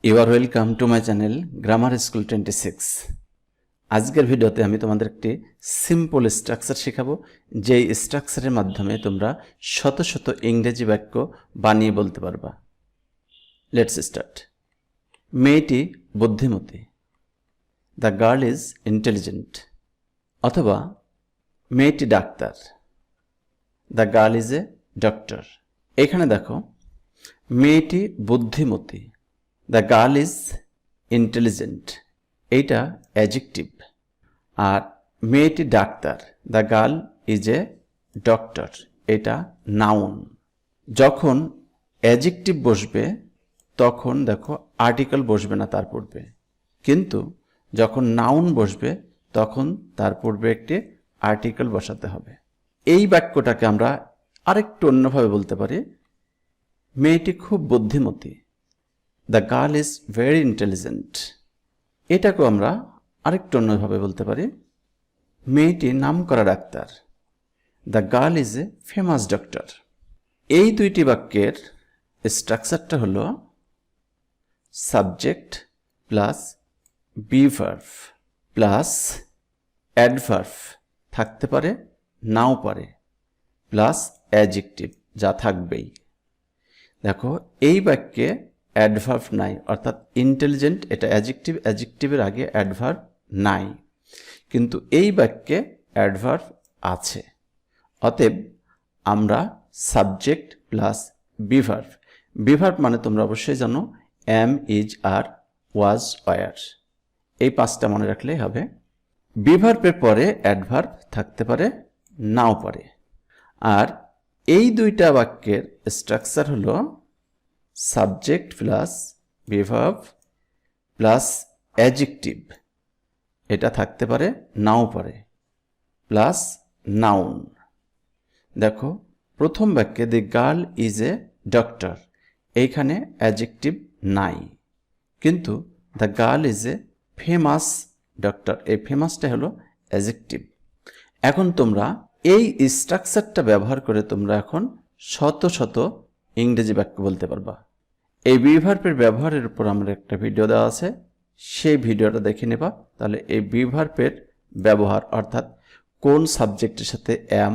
You are welcome to my channel Grammar School 26. আজকের ভিডিওতে আমি তোমাদের একটি সিম্পল স্ট্রাকচার শেখাবো, যেই স্ট্রাকচারের মাধ্যমে তোমরা শত শত ইংরেজি বাক্য বানিয়ে বলতে পারবা। Let's start. মেয়েটি বুদ্ধিমতী, দ্য গার্ল ইজ ইন্টেলিজেন্ট। অথবা মেয়েটি doctor, the girl is a doctor. এখানে দেখো, মেয়েটি বুদ্ধিমতী, দ্য গার্ল ইজ ইন্টেলিজেন্ট, এইটা অ্যাডজেক্টিভ। আর মেয়েটি doctor, the girl is a doctor, এটা নাউন। যখন অ্যাডজেক্টিভ বসবে তখন দেখো আর্টিকেল বসবে না তার পূর্বে, কিন্তু যখন নাউন বসবে তখন তার পূর্বে একটি আর্টিকেল বসাতে হবে। এই বাক্যটাকে আমরা আরেকটু অন্যভাবে বলতে পারি, মেয়েটি খুব বুদ্ধিমতী, the girl is very intelligent. এটাকেও আমরা আরেকটু অন্যভাবে বলতে পারি, মেয়েটি নামকরা doctor, the girl is a famous doctor. এই দুইটি বাক্যের স্ট্রাকচারটা হলো subject plus be verb plus adverb, থাকতে পারে নাও পারে, প্লাস অ্যাডজেক্টিভ, যা থাকবেই। দেখো, এই বাক্যে অ্যাডভার্ব নাই, অর্থাৎ ইন্টেলিজেন্ট এটা অ্যাডজেক্টিভ, অ্যাডজেক্টিভের আগে অ্যাডভার্ব নাই, কিন্তু এই বাক্যে অ্যাডভার্ব আছে। অতএব আমরা সাবজেক্ট প্লাস বিভার্ব, বিভার্ব মানে তোমরা অবশ্যই জানো am, is, are, was, were, এই পাঁচটা মনে রাখলেই হবে। বিভার্বের পরে অ্যাডভার্ব থাকতে পারে নাও পারে। আর এই দুইটা বাক্যের স্ট্রাকচার হলো subject plus be verb plus adjective, এটা থাকতে পারে নাও পারে, প্লাস নাউন। দেখো, প্রথম বাক্যে the girl is a doctor, এইখানে অ্যাডজেক্টিভ নাই, কিন্তু the girl is a famous doctor, এই ফেমাসটা হলো অ্যাডজেক্টিভ। এখন তোমরা এই স্ট্রাকচারটা ব্যবহার করে তোমরা এখন শত শত ইংরেজি বাক্য বলতে পারবা। এই বিভার্বের ব্যবহারের উপর আমার একটা ভিডিও দেওয়া আছে, সেই ভিডিওটা দেখে নেবা। তাহলে এই বিভার্বের ব্যবহার, অর্থাৎ কোন সাবজেক্টের সাথে এম,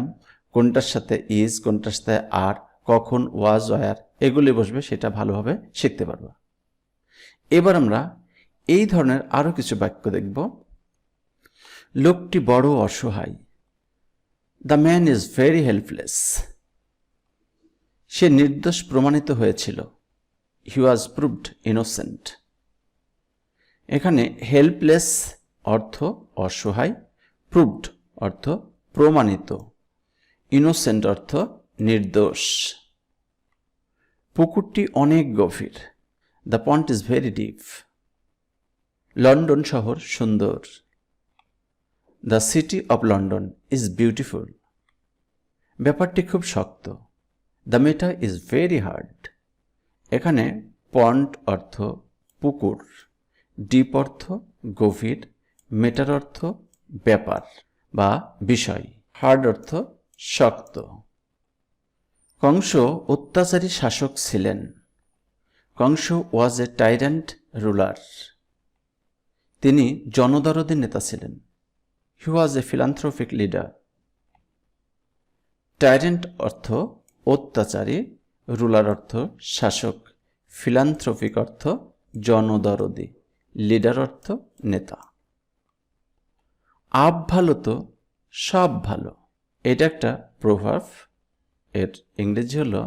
কোনটার সাথে ইজ, কোনটার সাথে আর, কখন ওয়াজ, ওয়ার, এগুলি বসবে, সেটা ভালোভাবে শিখতে পারবা। এবার আমরা এই ধরনের আরও কিছু বাক্য দেখব। লোকটি বড় অসহায়, the man is very helpless. সে নির্দোষ প্রমাণিত হয়েছিল, হি ওয়াজ প্রুভড ইনোসেন্ট। এখানে হেল্পলেস অর্থ অসহায়, প্রুভড অর্থ প্রমাণিত, ইনোসেন্ট অর্থ নির্দোষ। পুকুরটি অনেক গভীর, the pond is very deep. London শহর সুন্দর, the city of London is beautiful. ব্যাপারটি খুব শক্ত, the matter is very hard. এখানে পন্ড অর্থ পুকুর, ডিপ অর্থ গভীর, ম্যাটার অর্থ ব্যাপার বা বিষয়, হার্ড অর্থ শক্ত। কংস অত্যাচারী শাসক ছিলেন, কংস ওয়াজ এ টাইরান্ট রুলার। তিনি জনদরদী নেতা ছিলেন, হি ওয়াজ এ ফিলান্থ্রপিক লিডার। টাইরেন্ট অর্থ অত্যাচারী, রুলার অর্থ শাসক, ফিলান্থ্রপিক অর্থ জনদরদী, লিডার অর্থ নেতা। আপ ভালো তো সব ভালো, এটা একটা প্রভার্ব, এর ইংরেজি হলো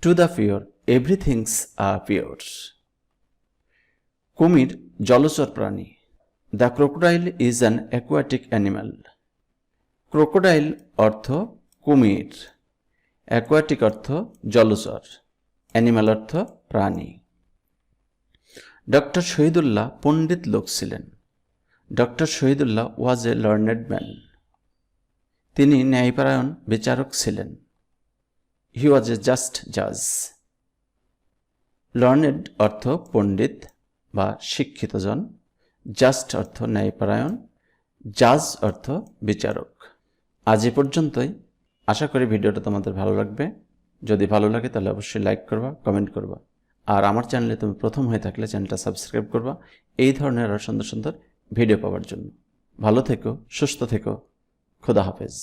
to the pure everything's are pure. কুমির জলচর প্রাণী, the crocodile is an aquatic animal. Crocodile অর্থ কুমির, অ্যাকোয়াটিক অর্থ জলচর, অ্যানিম্যাল অর্থ প্রাণী। ডক্টর শহীদুল্লাহ পণ্ডিত লোক ছিলেন, ডক্টর শহীদুল্লাহ ওয়াজ এ লার্নেড ম্যান। তিনি ন্যায়পরায়ণ বিচারক ছিলেন, হি ওয়াজ এ জাস্ট জাজ। লার্নেড অর্থ পণ্ডিত বা শিক্ষিত জন, জাস্ট অর্থ ন্যায়পরায়ণ, জাজ অর্থ বিচারক। আজ এ পর্যন্তই। আশা করি ভিডিওটা তোমাদের ভালো লাগবে। যদি ভালো লাগে তাহলে অবশ্যই লাইক করবা, কমেন্ট করবা। আর আমার চ্যানেলে তুমি প্রথম হয়ে থাকলে চ্যানেলটা সাবস্ক্রাইব করবা এই ধরনের আরও সুন্দর সুন্দর ভিডিও পাওয়ার জন্য। ভালো থেকো, সুস্থ থেকো, খোদা হাফেজ।